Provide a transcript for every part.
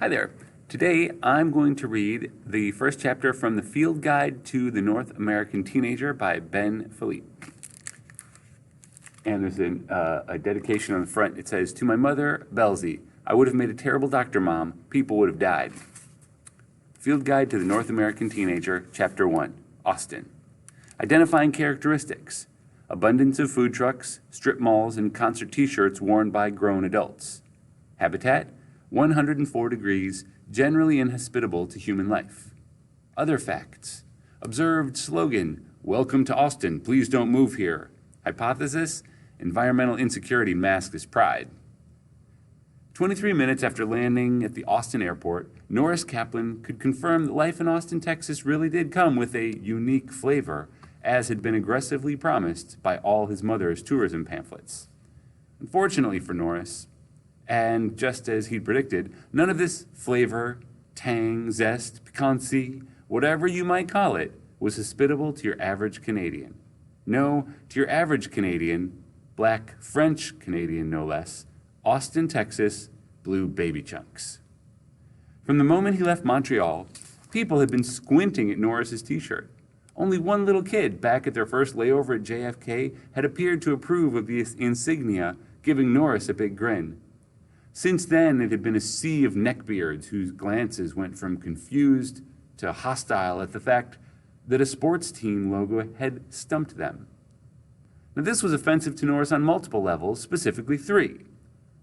Hi there. Today I'm going to read the first chapter from The Field Guide to the North American Teenager by Ben Phillipe. And there's a dedication on the front. It says, "To my mother, Belzy, I would have made a terrible doctor, Mom. People would have died." Field Guide to the North American Teenager, Chapter 1, Austin. Identifying characteristics: abundance of food trucks, strip malls, and concert t-shirts worn by grown adults. Habitat: 104 degrees, generally inhospitable to human life. Other facts: observed slogan, "Welcome to Austin, please don't move here." Hypothesis: environmental insecurity masked as pride. 23 minutes after landing at the Austin airport, Norris Kaplan could confirm that life in Austin, Texas really did come with a unique flavor, as had been aggressively promised by all his mother's tourism pamphlets. Unfortunately for Norris, and just as he'd predicted, none of this flavor, tang, zest, piquancy, whatever you might call it, was hospitable to your average Canadian. No, to your average Canadian, black French Canadian no less, Austin, Texas, blew baby chunks. From the moment he left Montreal, people had been squinting at Norris's t-shirt. Only one little kid back at their first layover at JFK had appeared to approve of the insignia, giving Norris a big grin. Since then, it had been a sea of neckbeards whose glances went from confused to hostile at the fact that a sports team logo had stumped them. Now, this was offensive to Norris on multiple levels, specifically three.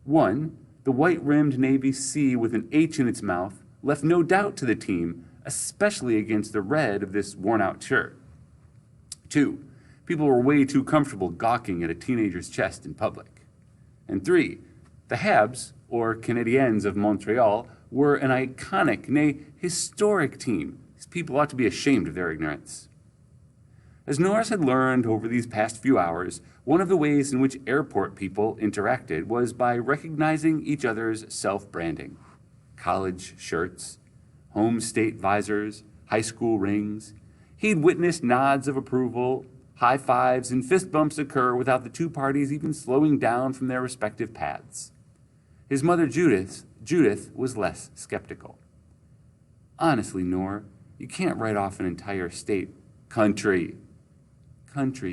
One, the white-rimmed Navy C with an H in its mouth left no doubt to the team, especially against the red of this worn-out shirt. Two, people were way too comfortable gawking at a teenager's chest in public. And three, the Habs, or Canadiens of Montreal, were an iconic, nay, historic team. These people ought to be ashamed of their ignorance. As Norris had learned over these past few hours, one of the ways in which airport people interacted was by recognizing each other's self-branding. College shirts, home state visors, high school rings. He'd witnessed nods of approval, high fives, and fist bumps occur without the two parties even slowing down from their respective paths. His mother, Judith, was less skeptical. "Honestly, Nor, you can't write off an entire state. Country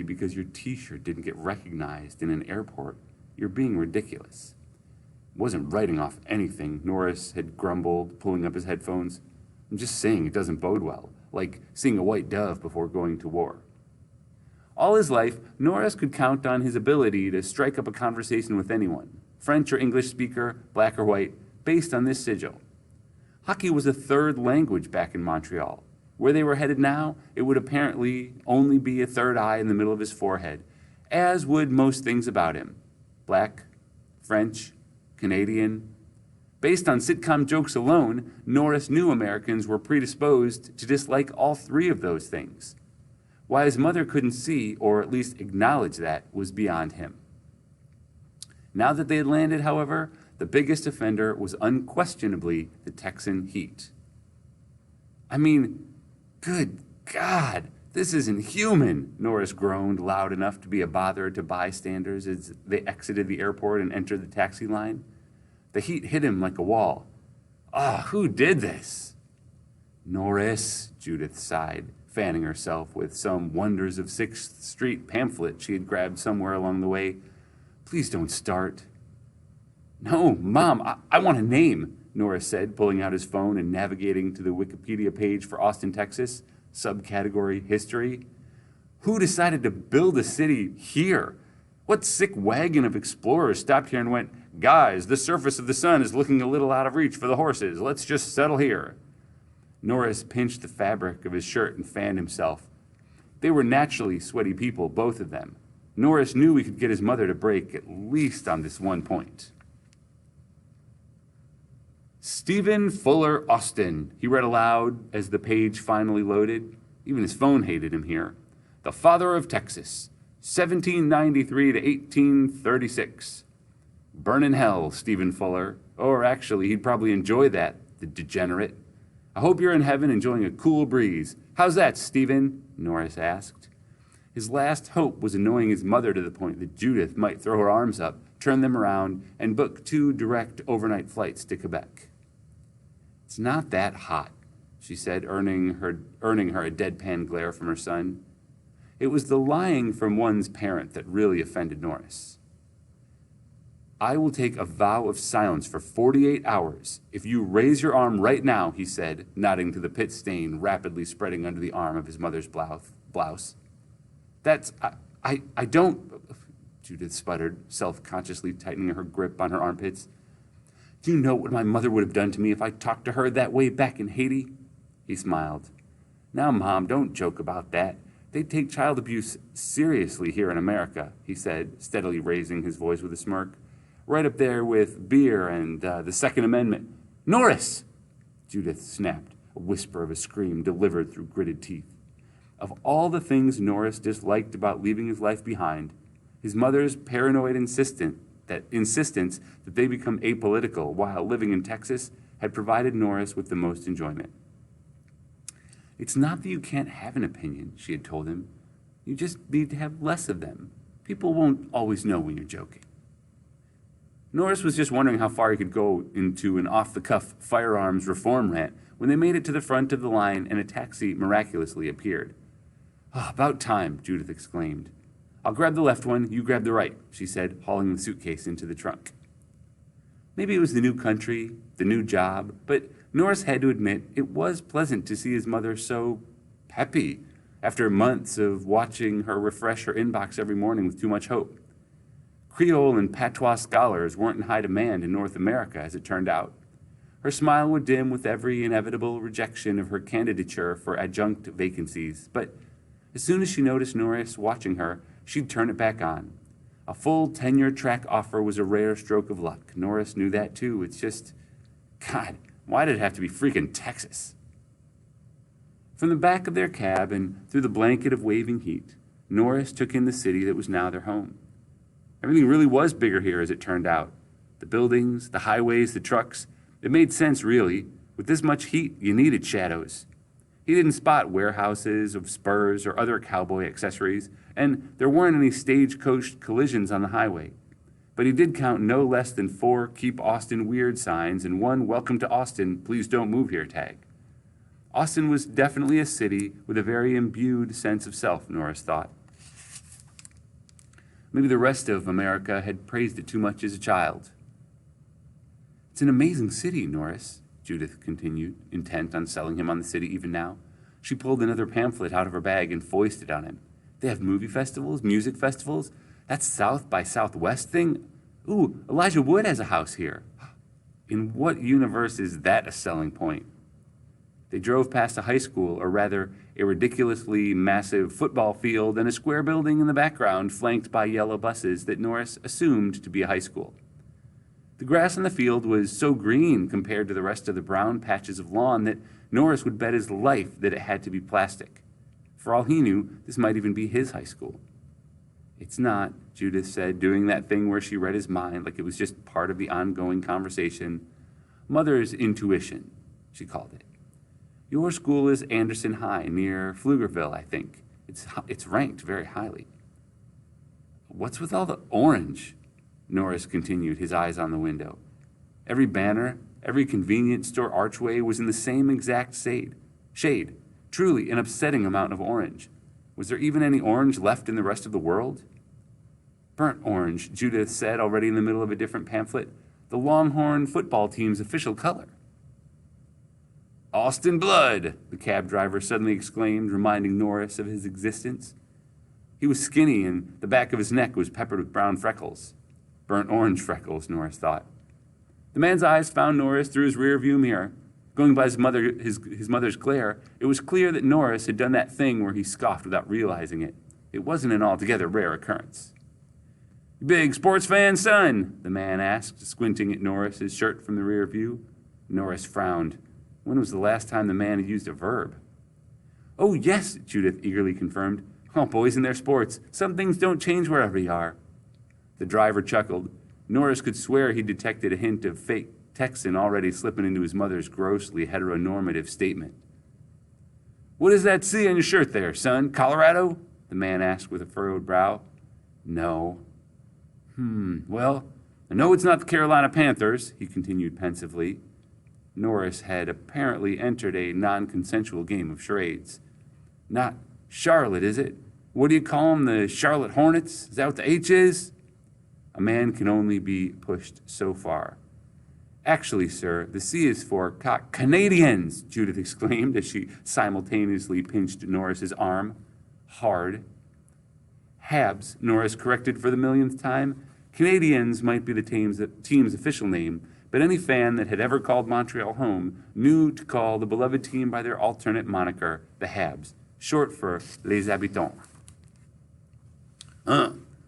because your t-shirt didn't get recognized in an airport. You're being ridiculous." "Wasn't writing off anything," Norris had grumbled, pulling up his headphones. "I'm just saying it doesn't bode well, like seeing a white dove before going to war." All his life, Norris could count on his ability to strike up a conversation with anyone, French or English speaker, black or white, based on this sigil. Hockey was a third language back in Montreal. Where they were headed now, it would apparently only be a third eye in the middle of his forehead, as would most things about him. Black, French, Canadian. Based on sitcom jokes alone, Norris knew Americans were predisposed to dislike all three of those things. Why his mother couldn't see, or at least acknowledge that, was beyond him. Now that they had landed, however, the biggest offender was unquestionably the Texan Heat. "I mean, good God, this isn't human," Norris groaned loud enough to be a bother to bystanders as they exited the airport and entered the taxi line. The heat hit him like a wall. Who did this?" "Norris," Judith sighed, fanning herself with some Wonders of 6th Street pamphlet she had grabbed somewhere along the way. "Please don't start." "No, Mom, I want a name," Norris said, pulling out his phone and navigating to the Wikipedia page for Austin, Texas, subcategory History. "Who decided to build a city here? What sick wagon of explorers stopped here and went, 'Guys, the surface of the sun is looking a little out of reach for the horses. Let's just settle here'?" Norris pinched the fabric of his shirt and fanned himself. They were naturally sweaty people, both of them. Norris knew he could get his mother to break, at least on this one point. "Stephen Fuller Austin," he read aloud as the page finally loaded. Even his phone hated him here. "The father of Texas, 1793 to 1836. Burn in hell, Stephen Fuller. Or actually, he'd probably enjoy that, the degenerate. I hope you're in heaven enjoying a cool breeze. How's that, Stephen?" Norris asked. His last hope was annoying his mother to the point that Judith might throw her arms up, turn them around, and book 2 direct overnight flights to Quebec. "It's not that hot," she said, earning her a deadpan glare from her son. It was the lying from one's parent that really offended Norris. "I will take a vow of silence for 48 hours if you raise your arm right now," he said, nodding to the pit stain rapidly spreading under the arm of his mother's blouse. I don't," Judith sputtered, self-consciously tightening her grip on her armpits. "Do you know what my mother would have done to me if I talked to her that way back in Haiti?" He smiled. "Now, Mom, don't joke about that. They take child abuse seriously here in America," he said, steadily raising his voice with a smirk. "Right up there with beer and the Second Amendment." "Norris!" Judith snapped, a whisper of a scream delivered through gritted teeth. Of all the things Norris disliked about leaving his life behind, his mother's paranoid insistence that they become apolitical while living in Texas had provided Norris with the most enjoyment. "It's not that you can't have an opinion," she had told him. "You just need to have less of them. People won't always know when you're joking." Norris was just wondering how far he could go into an off-the-cuff firearms reform rant when they made it to the front of the line and a taxi miraculously appeared. "Oh, about time," Judith exclaimed. "I'll grab the left one, you grab the right," she said, hauling the suitcase into the trunk. Maybe it was the new country, the new job, but Norris had to admit it was pleasant to see his mother so peppy after months of watching her refresh her inbox every morning with too much hope. Creole and patois scholars weren't in high demand in North America, as it turned out. Her smile would dim with every inevitable rejection of her candidature for adjunct vacancies, but as soon as she noticed Norris watching her, she'd turn it back on. A full tenure-track offer was a rare stroke of luck. Norris knew that too. It's just, God, why did it have to be freaking Texas? From the back of their cab and through the blanket of waving heat, Norris took in the city that was now their home. Everything really was bigger here, as it turned out. The buildings, the highways, the trucks. It made sense, really. With this much heat, you needed shadows. He didn't spot warehouses of spurs or other cowboy accessories, and there weren't any stagecoach collisions on the highway. But he did count no less than 4 Keep Austin Weird signs and 1 Welcome to Austin, Please Don't Move Here tag. Austin was definitely a city with a very imbued sense of self, Norris thought. Maybe the rest of America had praised it too much as a child. "It's an amazing city, Norris," Judith continued, intent on selling him on the city even now. She pulled another pamphlet out of her bag and foisted on him. "They have movie festivals, music festivals. That South by Southwest thing. Ooh, Elijah Wood has a house here. In what universe is that a selling point?" They drove past a high school, or rather, a ridiculously massive football field and a square building in the background flanked by yellow buses that Norris assumed to be a high school. The grass on the field was so green compared to the rest of the brown patches of lawn that Norris would bet his life that it had to be plastic. For all he knew, this might even be his high school. "It's not," Judith said, doing that thing where she read his mind like it was just part of the ongoing conversation. "Mother's intuition," she called it. "Your school is Anderson High, near Pflugerville, I think. It's ranked very highly." "What's with all the orange?" Norris continued, his eyes on the window. Every banner, every convenience store archway was in the same exact shade. Truly an upsetting amount of orange. Was there even any orange left in the rest of the world? "Burnt orange," Judith said, already in the middle of a different pamphlet. "The Longhorn football team's official color." "Austin blood," the cab driver suddenly exclaimed, reminding Norris of his existence. He was skinny, and the back of his neck was peppered with brown freckles. Burnt orange freckles, Norris thought. The man's eyes found Norris through his rear-view mirror. Going by his mother's glare, it was clear that Norris had done that thing where he scoffed without realizing it. It wasn't an altogether rare occurrence. "You big sports fan, son?" the man asked, squinting at Norris's shirt from the rear view. Norris frowned. When was the last time the man had used a verb? "Oh, yes," Judith eagerly confirmed. "Oh, boys and their sports. Some things don't change wherever you are." The driver chuckled. Norris could swear he detected a hint of fake Texan already slipping into his mother's grossly heteronormative statement. "What does that C on your shirt there, son? Colorado?" the man asked with a furrowed brow. "No." Well, I know it's not the Carolina Panthers," he continued pensively. Norris had apparently entered a non-consensual game of charades. Not Charlotte, is it? What do you call them, the Charlotte Hornets? Is that what the H is? A man can only be pushed so far. Actually, sir, the C is for Canadians, Judith exclaimed as she simultaneously pinched Norris's arm hard. Habs, Norris corrected for the millionth time. Canadians might be the team's official name, but any fan that had ever called Montreal home knew to call the beloved team by their alternate moniker, the Habs, short for Les Habitants.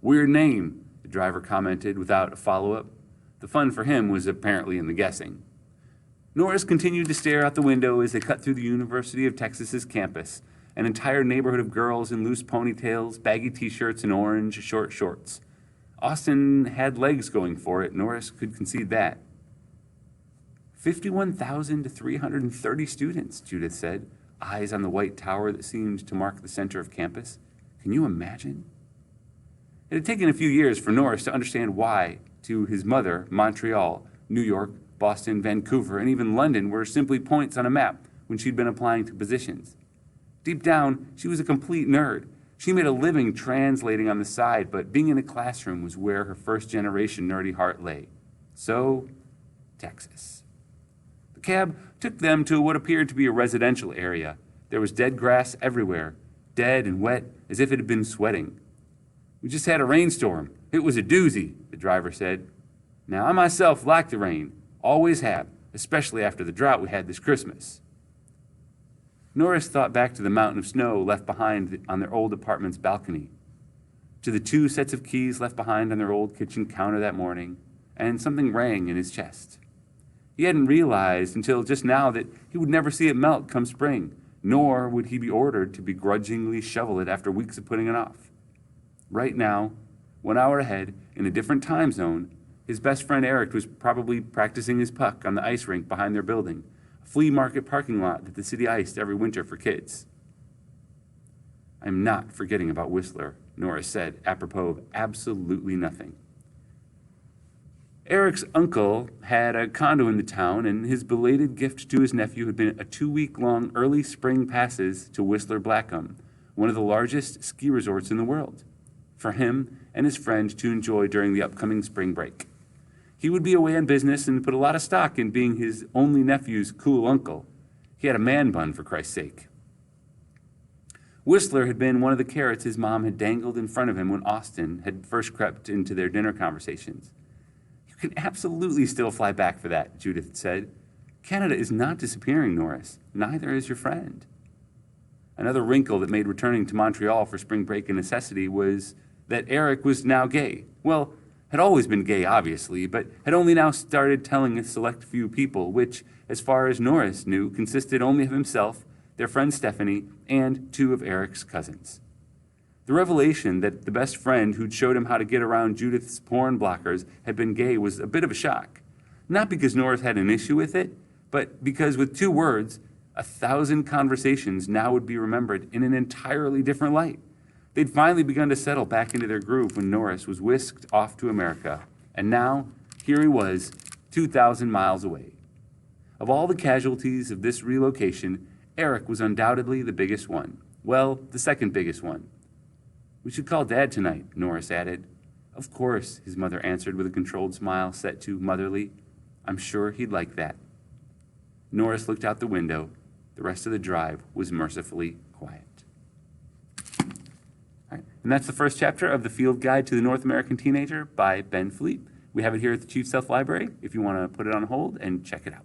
Weird name, the driver commented without a follow-up. The fun for him was apparently in the guessing. Norris continued to stare out the window as they cut through the University of Texas's campus, an entire neighborhood of girls in loose ponytails, baggy t-shirts, and orange short shorts. Austin had legs going for it, Norris could concede that. 51,330 students, Judith said, eyes on the white tower that seemed to mark the center of campus. Can you imagine? It had taken a few years for Norris to understand why, to his mother, Montreal, New York, Boston, Vancouver, and even London were simply points on a map when she'd been applying to positions. Deep down, she was a complete nerd. She made a living translating on the side, but being in a classroom was where her first-generation nerdy heart lay. So, Texas. The cab took them to what appeared to be a residential area. There was dead grass everywhere, dead and wet, as if it had been sweating. We just had a rainstorm. It was a doozy, the driver said. Now, I myself like the rain, always have, especially after the drought we had this Christmas. Norris thought back to the mountain of snow left behind on their old apartment's balcony, to the 2 sets of keys left behind on their old kitchen counter that morning, and something rang in his chest. He hadn't realized until just now that he would never see it melt come spring, nor would he be ordered to begrudgingly shovel it after weeks of putting it off. Right now, 1 hour ahead, in a different time zone, his best friend Eric was probably practicing his puck on the ice rink behind their building, a flea market parking lot that the city iced every winter for kids. I'm not forgetting about Whistler, Norris said, apropos of absolutely nothing. Eric's uncle had a condo in the town, and his belated gift to his nephew had been a 2-week-long early spring passes to Whistler Blackham, one of the largest ski resorts in the world, for him and his friend to enjoy during the upcoming spring break. He would be away on business and put a lot of stock in being his only nephew's cool uncle. He had a man bun, for Christ's sake. Whistler had been one of the carrots his mom had dangled in front of him when Austin had first crept into their dinner conversations. You can absolutely still fly back for that, Judith said. Canada is not disappearing, Norris. Neither is your friend. Another wrinkle that made returning to Montreal for spring break a necessity was that Eric was now gay. Well, had always been gay, obviously, but had only now started telling a select few people, which, as far as Norris knew, consisted only of himself, their friend Stephanie, and 2 of Eric's cousins. The revelation that the best friend who'd showed him how to get around Judith's porn blockers had been gay was a bit of a shock. Not because Norris had an issue with it, but because with 2 words, 1,000 conversations now would be remembered in an entirely different light. They'd finally begun to settle back into their groove when Norris was whisked off to America. And now, here he was, 2,000 miles away. Of all the casualties of this relocation, Eric was undoubtedly the biggest one. Well, the second biggest one. We should call Dad tonight, Norris added. Of course, his mother answered with a controlled smile set to motherly. I'm sure he'd like that. Norris looked out the window. The rest of the drive was mercifully quiet. All right. And that's the first chapter of The Field Guide to the North American Teenager by Ben Phillipe. We have it here at the Chief Sealth Library if you want to put it on hold and check it out.